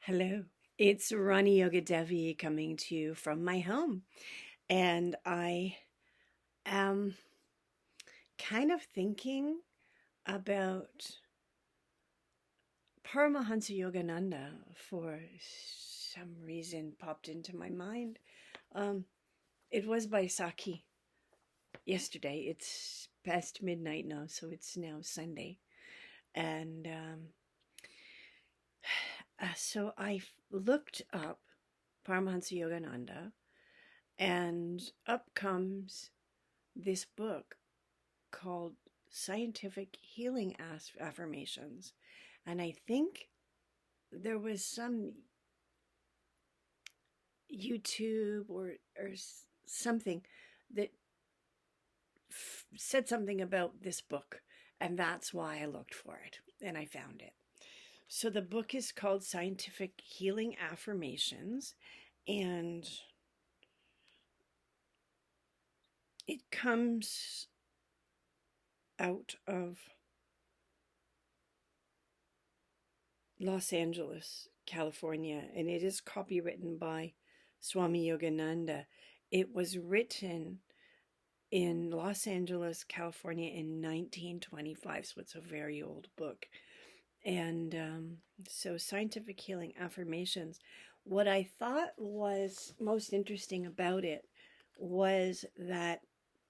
Hello, it's Ronnie Yoga Devi coming to you from my home. And I am kind of thinking about Paramahansa Yogananda for some reason popped into my mind. Um, it was by Saki yesterday. It's past midnight now, so it's now Sunday. And so I looked up Paramahansa Yogananda, and up comes this book called Scientific Healing Affirmations. And I think there was some YouTube or something that said something about this book. And that's why I looked for it and I found it. So the book is called Scientific Healing Affirmations, and it comes out of Los Angeles, California, and it is copywritten by Swami Yogananda. It was written in Los Angeles, California in 1925, so it's a very old book. And so Scientific Healing Affirmations, what I thought was most interesting about it was that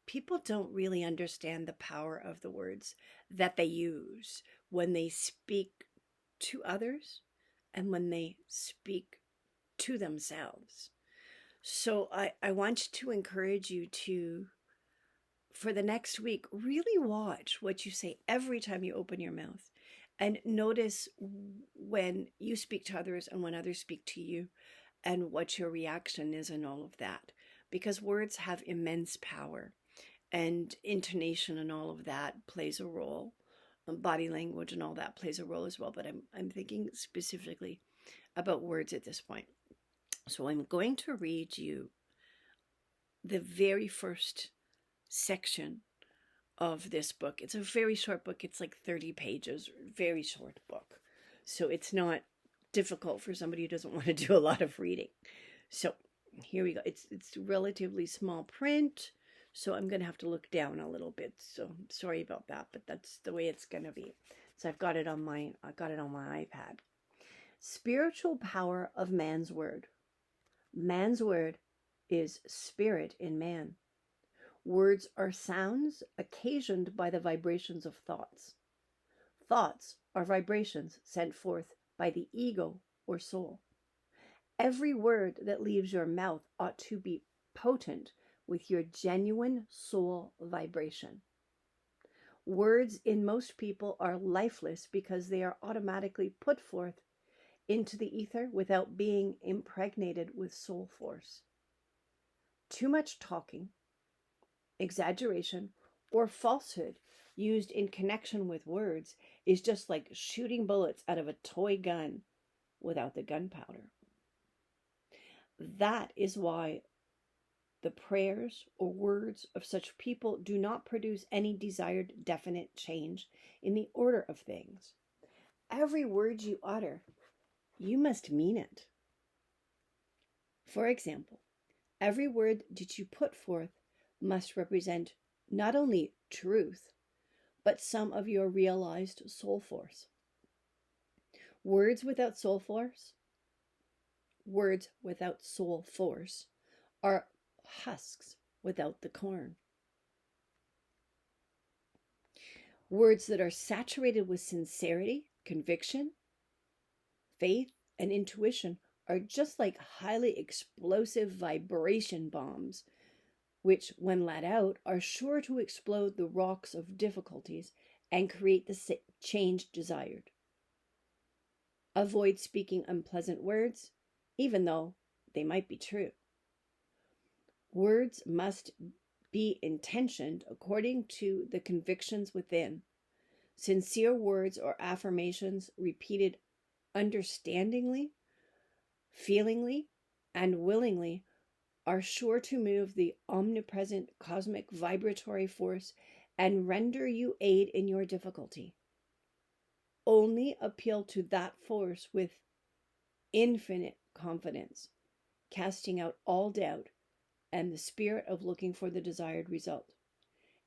people don't really understand the power of the words that they use when they speak to others and when they speak to themselves. So I want to encourage you to, for the next week, really watch what you say every time you open your mouth and notice when you speak to others and when others speak to you and what your reaction is and all of that. Because words have immense power, and intonation and all of that plays a role. Body language and all that plays a role as well. But I'm thinking specifically about words at this point. So I'm going to read you the very first section of this book. It's a very short book. It's like 30 pages, very short book. So it's not difficult for somebody who doesn't want to do a lot of reading. So here we go. It's relatively small print, so I'm going to have to look down a little bit. So sorry about that, but that's the way it's going to be. So I got it on my iPad. Spiritual power of man's word. Man's word is spirit in man. Words are sounds occasioned by the vibrations of thoughts. Thoughts are vibrations sent forth by the ego or soul. Every word that leaves your mouth ought to be potent with your genuine soul vibration. Words in most people are lifeless because they are automatically put forth into the ether without being impregnated with soul force. Too much talking, exaggeration, or falsehood used in connection with words is just like shooting bullets out of a toy gun without the gunpowder. That is why the prayers or words of such people do not produce any desired definite change in the order of things. Every word you utter, you must mean it. For example, every word that you put forth must represent not only truth, but some of your realized soul force. Words without soul force are husks without the corn. Words that are saturated with sincerity, conviction, faith, and intuition are just like highly explosive vibration bombs, which, when let out, are sure to explode the rocks of difficulties and create the change desired. Avoid speaking unpleasant words, even though they might be true. Words must be intentioned according to the convictions within. Sincere words or affirmations repeated understandingly, feelingly, and willingly are sure to move the omnipresent cosmic vibratory force and render you aid in your difficulty. Only appeal to that force with infinite confidence, casting out all doubt, and the spirit of looking for the desired result.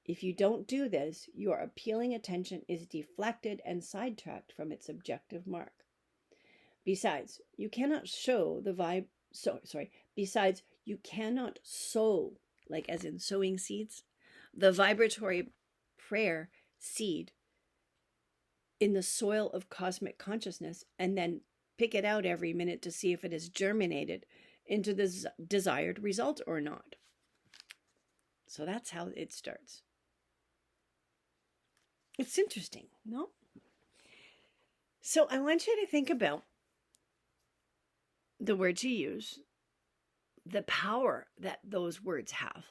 If you don't do this, your appealing attention is deflected and sidetracked from its objective mark. Besides, you cannot Besides, you cannot sow, like as in sowing seeds, the vibratory prayer seed in the soil of cosmic consciousness and then pick it out every minute to see if it has germinated into the desired result or not. So that's how it starts. It's interesting, no? So I want you to think about the words you use, the power that those words have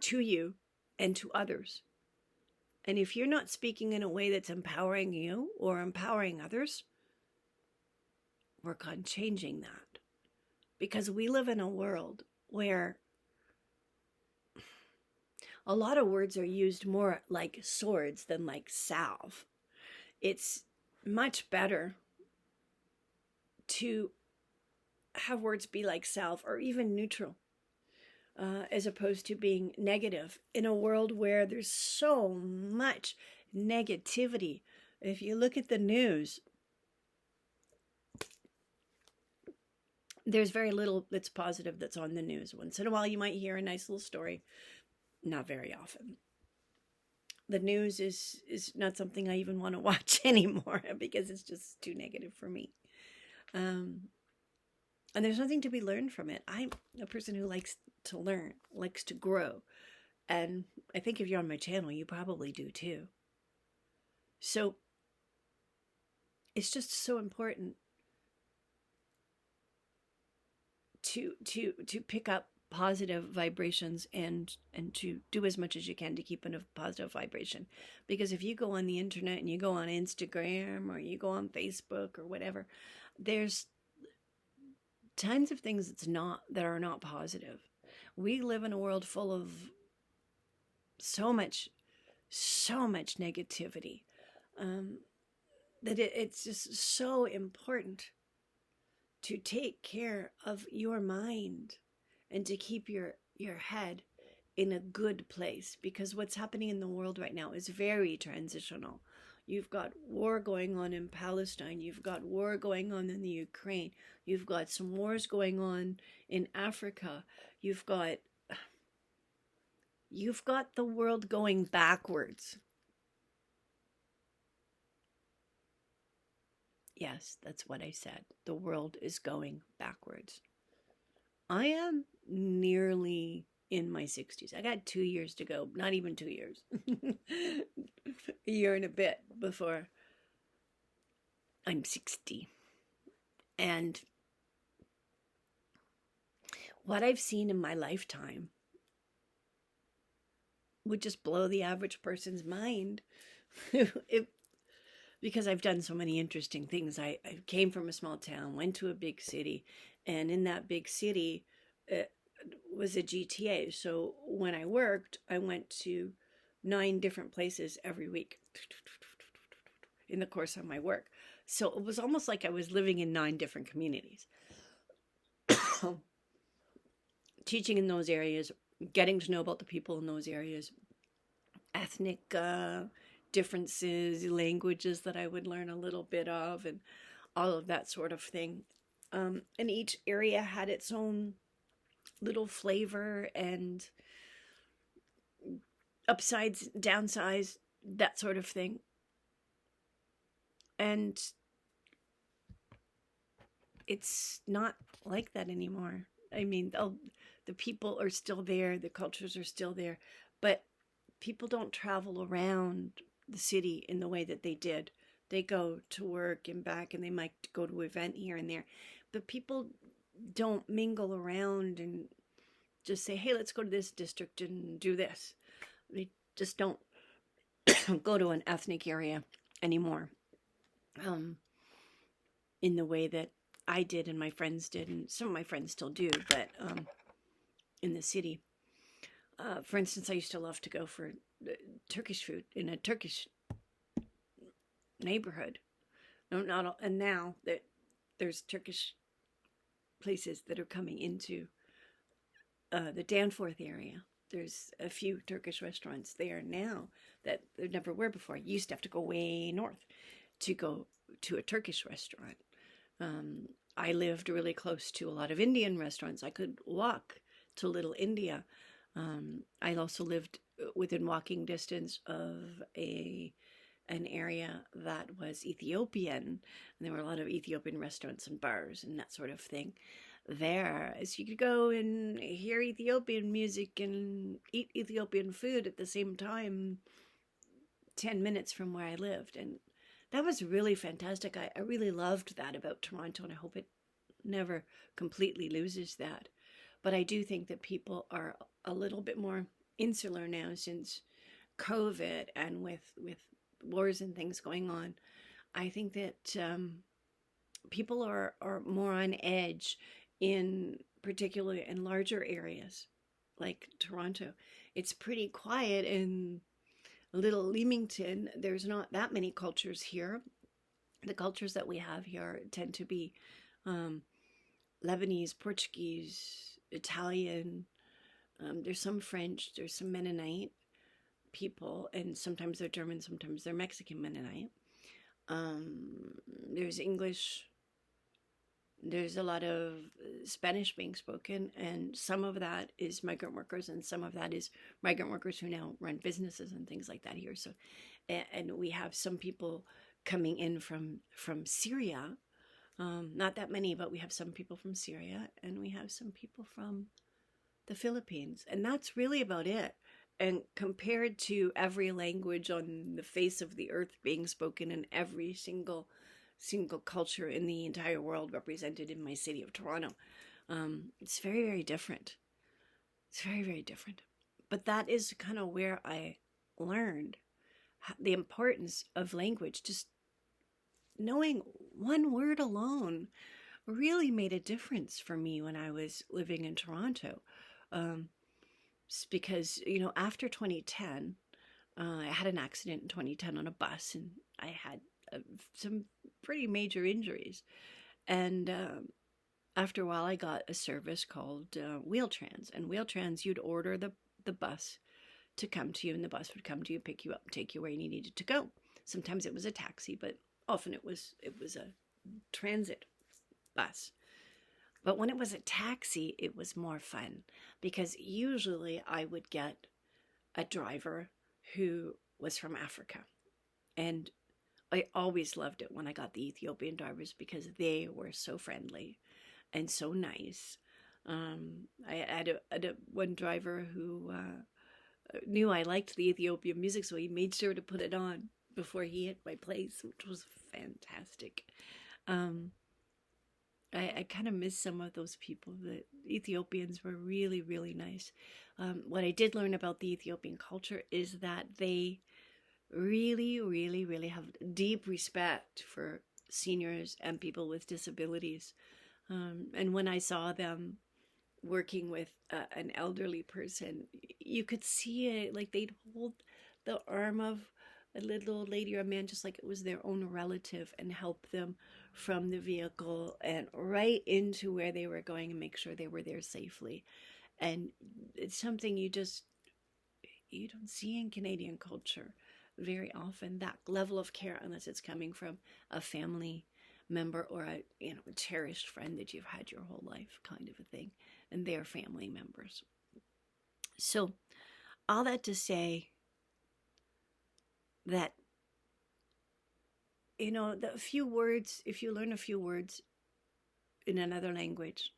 to you and to others. And if you're not speaking in a way that's empowering you or empowering others, work on changing that. Because we live in a world where a lot of words are used more like swords than like salve. It's much better to have words be like salve or even neutral, as opposed to being negative in a world where there's so much negativity. If you look at the news, there's very little that's positive that's on the news. Once in a while, you might hear a nice little story. Not very often. The news is not something I even want to watch anymore because it's just too negative for me. And there's nothing to be learned from it. I'm a person who likes to learn, likes to grow. And I think if you're on my channel, you probably do too. So it's just so important to pick up positive vibrations and to do as much as you can to keep in a positive vibration. Because if you go on the internet and you go on Instagram or you go on Facebook or whatever, there's tons of things that are not positive. We live in a world full of so much negativity, that it's just so important to take care of your mind and to keep your head in a good place, because what's happening in the world right now is very transitional. You've got war going on in Palestine. You've got war going on in the Ukraine. You've got some wars going on in Africa. You've got the world going backwards. Yes, that's what I said. The world is going backwards. I am nearly in my 60s. I got 2 years to go. Not even 2 years. A year and a bit before I'm 60. And what I've seen in my lifetime would just blow the average person's mind. Because I've done so many interesting things. I came from a small town, went to a big city, and in that big city was a GTA. So when I worked, I went to 9 different places every week in the course of my work. So it was almost like I was living in 9 different communities. Teaching in those areas, getting to know about the people in those areas, ethnic differences, languages that I would learn a little bit of, and all of that sort of thing. And each area had its own little flavor and upsides, downsides, that sort of thing. And it's not like that anymore. I mean, the people are still there, the cultures are still there, but people don't travel around the city in the way that they did. They go to work and back, and they might go to an event here and there, but people don't mingle around and just say, hey, let's go to this district and do this. They just don't go to an ethnic area anymore, in the way that I did and my friends did, and some of my friends still do, but in the city. For instance, I used to love to go for Turkish food in a Turkish neighborhood. No, not all, and now that there's Turkish places that are coming into the Danforth area. There's a few Turkish restaurants there now that there never were before. You used to have to go way north to go to a Turkish restaurant. I lived really close to a lot of Indian restaurants. I could walk to Little India. I also lived within walking distance of an area that was Ethiopian, and there were a lot of Ethiopian restaurants and bars and that sort of thing there. So you could go and hear Ethiopian music and eat Ethiopian food at the same time, 10 minutes from where I lived. And that was really fantastic. I really loved that about Toronto, and I hope it never completely loses that. But I do think that people are a little bit more insular now since COVID and with wars and things going on. I think that people are more on edge, in particularly in larger areas like Toronto. It's pretty quiet in Little Leamington. There's not that many cultures here. The cultures that we have here tend to be Lebanese, Portuguese, Italian. There's some French, there's some Mennonite people, and sometimes they're German, sometimes they're Mexican Mennonite. There's English. There's a lot of Spanish being spoken, and some of that is migrant workers, and some of that is migrant workers who now run businesses and things like that here. So, and we have some people coming in from Syria, not that many, but we have some people from Syria, and we have some people from the Philippines, and that's really about it. And compared to every language on the face of the earth being spoken in every single culture in the entire world represented in my city of Toronto, it's very, very different. It's very, very different. But that is kind of where I learned the importance of language. Just knowing one word alone really made a difference for me when I was living in Toronto. Because, after 2010, I had an accident in 2010 on a bus, and I had some pretty major injuries. And after a while, I got a service called Wheeltrans. And Wheeltrans, you'd order the bus to come to you, and the bus would come to you, pick you up, take you where you needed to go. Sometimes it was a taxi, but often it was a transit bus. But when it was a taxi, it was more fun, because usually I would get a driver who was from Africa. And I always loved it when I got the Ethiopian drivers, because they were so friendly and so nice. I had one driver who knew I liked the Ethiopian music, so he made sure to put it on before he hit my place, which was fantastic. I kind of miss some of those people. The Ethiopians were really, really nice. What I did learn about the Ethiopian culture is that they really, really, really have deep respect for seniors and people with disabilities. And when I saw them working with an elderly person, you could see it, like they'd hold the arm of a little old lady or a man just like it was their own relative, and help them from the vehicle and right into where they were going, and make sure they were there safely. And it's something you don't see in Canadian culture very often, that level of care, unless it's coming from a family member or a cherished friend that you've had your whole life, kind of a thing, and their family members. So all that to say that, the few words, if you learn a few words in another language,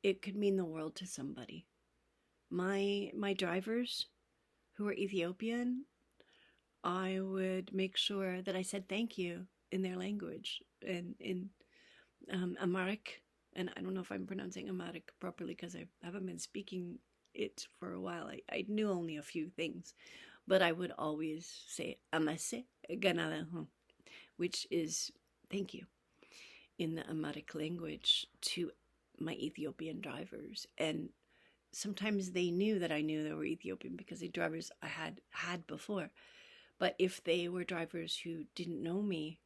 it could mean the world to somebody. My drivers who are Ethiopian, I would make sure that I said thank you in their language, and in Amharic, and I don't know if I'm pronouncing Amharic properly because I haven't been speaking it for a while. I knew only a few things, but I would always say amase ganale, which is thank you, in the Amharic language to my Ethiopian drivers. And sometimes they knew that I knew they were Ethiopian because the drivers I had before. But if they were drivers who didn't know me,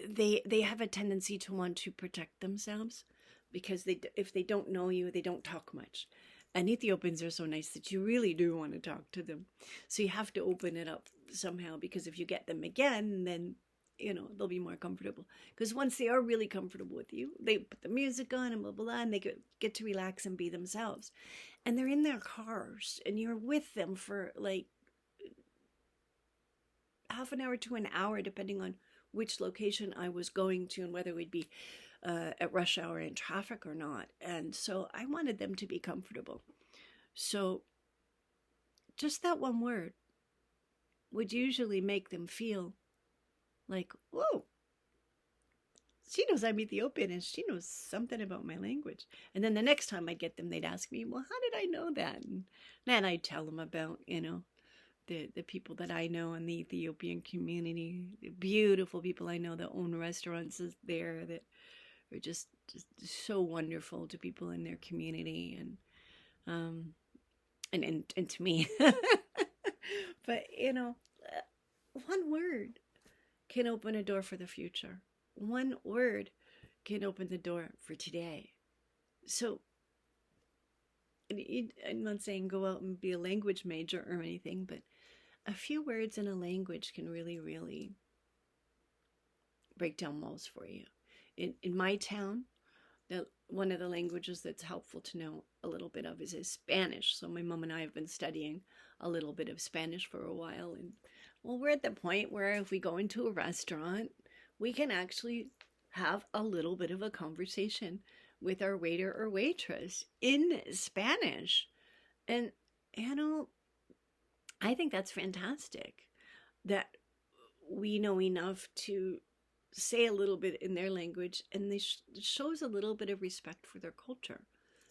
they have a tendency to want to protect themselves, because if they don't know you, they don't talk much. And Ethiopians are so nice that you really do want to talk to them. So you have to open it up somehow, because if you get them again, then they'll be more comfortable. Because once they are really comfortable with you, they put the music on and blah blah blah, and they get to relax and be themselves. And they're in their cars, and you're with them for like half an hour to an hour, depending on which location I was going to and whether we'd be at rush hour in traffic or not. And so I wanted them to be comfortable. So just that one word would usually make them feel like, whoa, she knows I'm Ethiopian and she knows something about my language. And then the next time I get them, they'd ask me, well, how did I know that? And then I'd tell them about, the people that I know in the Ethiopian community, the beautiful people I know that own restaurants there that are just so wonderful to people in their community and to me. But one word can open a door for the future. One word can open the door for today. So I'm not saying go out and be a language major or anything, but a few words in a language can really, really break down walls for you. In my town, one of the languages that's helpful to know a little bit of is Spanish. So my mom and I have been studying a little bit of Spanish for a while. And well, we're at the point where if we go into a restaurant, we can actually have a little bit of a conversation with our waiter or waitress in Spanish. And, I think that's fantastic that we know enough to say a little bit in their language, and this shows a little bit of respect for their culture.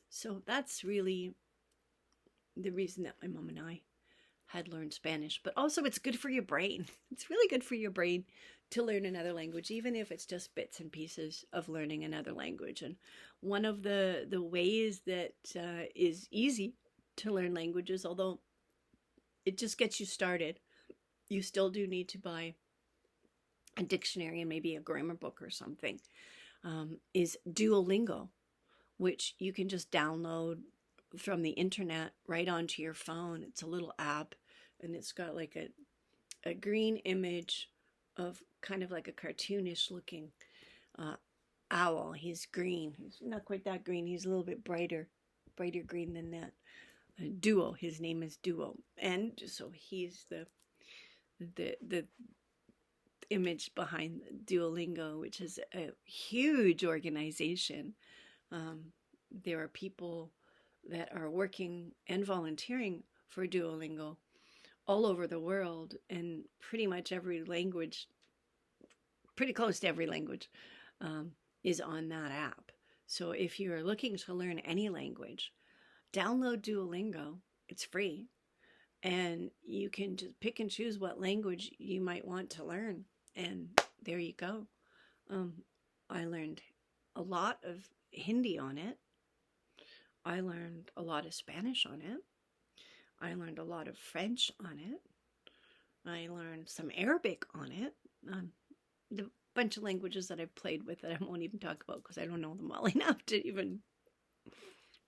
So that's really the reason that my mom and I had learned Spanish. But also it's good for your brain. It's really good for your brain to learn another language, even if it's just bits and pieces of learning another language. And one of the ways that is easy to learn languages, although it just gets you started, you still do need to buy a dictionary and maybe a grammar book or something, is Duolingo, which you can just download from the internet right onto your phone. It's a little app, and it's got like a green image of kind of like a cartoonish looking owl. He's green. He's not quite that green. He's a little bit brighter green than that. Duo. His name is Duo, and so he's the image behind Duolingo, which is a huge organization. There are people that are working and volunteering for Duolingo all over the world, and pretty much every language, pretty close to every language, is on that app. So if you're looking to learn any language, download Duolingo. It's free. And you can just pick and choose what language you might want to learn. And there you go. I learned a lot of Hindi on it. I learned a lot of Spanish on it. I learned a lot of French on it. I learned some Arabic on it. The bunch of languages that I've played with that I won't even talk about because I don't know them well enough to even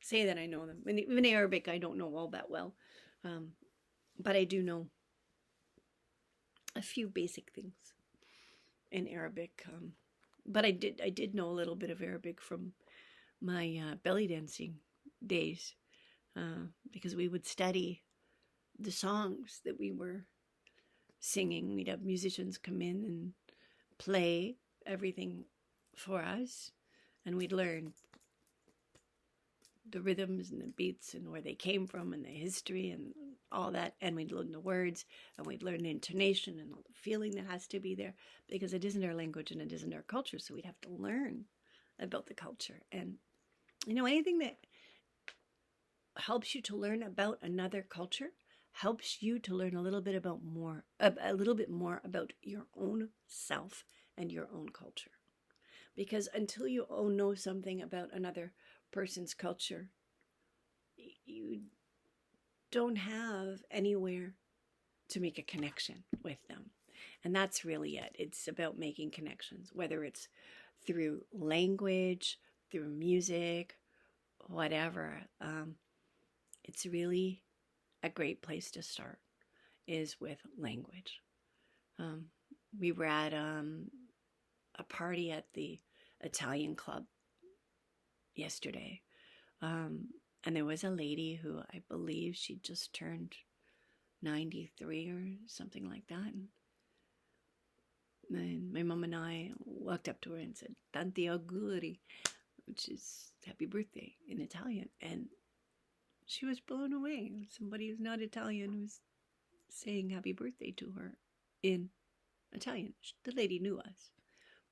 say that I know them. And even Arabic, I don't know all that well. But I do know a few basic things in Arabic. But I did know a little bit of Arabic from my belly dancing days, because we would study the songs that we were singing. We'd have musicians come in and play everything for us, and we'd learn the rhythms and the beats and where they came from and the history and all that, and we'd learn the words, and we'd learn the intonation and all the feeling that has to be there, because it isn't our language and it isn't our culture, so we'd have to learn about the culture. And anything that helps you to learn about another culture helps you to learn a little bit more about your own self and your own culture. Because until you know something about another person's culture, you don't have anywhere to make a connection with them. And that's really it. It's about making connections, whether it's through language, through music, whatever. It's really a great place to start is with language. We were at a party at the Italian club yesterday. And there was a lady who I believe she just turned 93 or something like that. And my mom and I walked up to her and said, Tanti auguri, which is happy birthday in Italian. And she was blown away. Somebody who's not Italian was saying happy birthday to her in Italian. The lady knew us,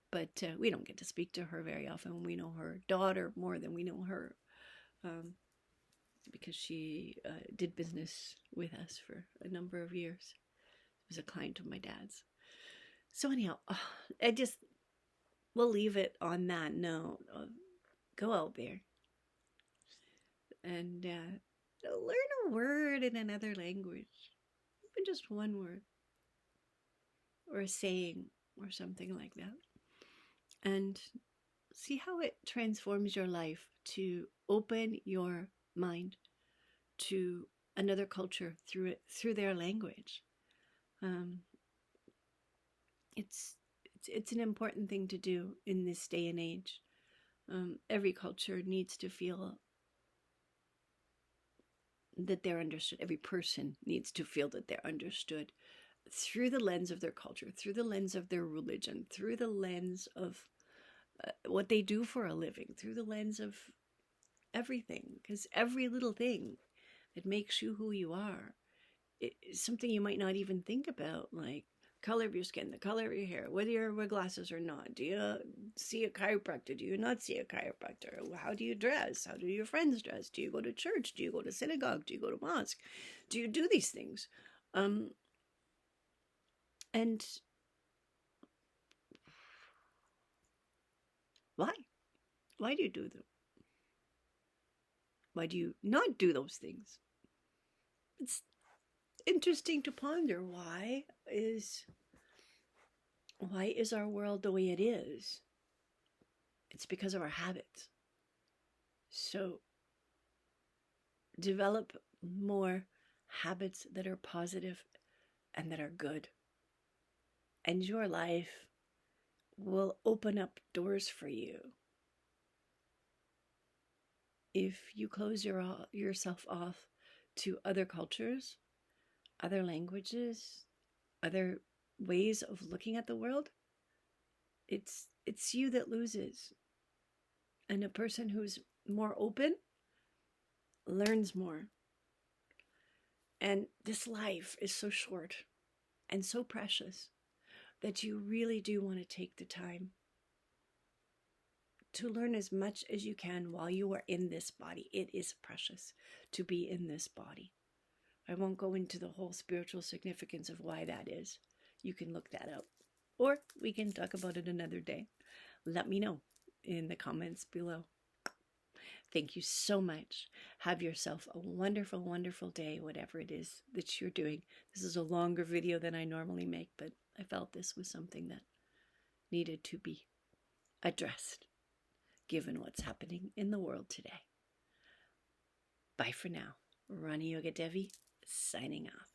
but we don't get to speak to her very often. We know her daughter more than we know her, because she did business with us for a number of years. It was a client of my dad's. So anyhow, we'll leave it on that note. Go out there and learn a word in another language, even just one word or a saying or something like that, and see how it transforms your life to open your mind to another culture through their language. It's an important thing to do in this day and age. Every culture needs to feel that they're understood. Every person needs to feel that they're understood through the lens of their culture, through the lens of their religion, through the lens of what they do for a living, through the lens of everything. Because every little thing that makes you who you are is something you might not even think about, like color of your skin, the color of your hair, whether you wear glasses or not. Do you see a chiropractor? Do you not see a chiropractor? How do you dress? How do your friends dress? Do you go to church? Do you go to synagogue? Do you go to mosque? Do you do these things? And why? Why do you do them? Why do you not do those things? It's interesting to ponder. Why is our world the way it is? It's because of our habits. So develop more habits that are positive and that are good, and your life will open up doors for you. If you close yourself off to other cultures, other languages, other ways of looking at the world, it's you that loses. And a person who's more open learns more. And this life is so short and so precious that you really do want to take the time to learn as much as you can while you are in this body. It is precious to be in this body. I won't go into the whole spiritual significance of why that is. You can look that up, or we can talk about it another day. Let me know in the comments below. Thank you so much. Have yourself a wonderful, wonderful day, whatever it is that you're doing. This is a longer video than I normally make, but I felt this was something that needed to be addressed, given what's happening in the world today. Bye for now. Rani Yoga Devi, signing off.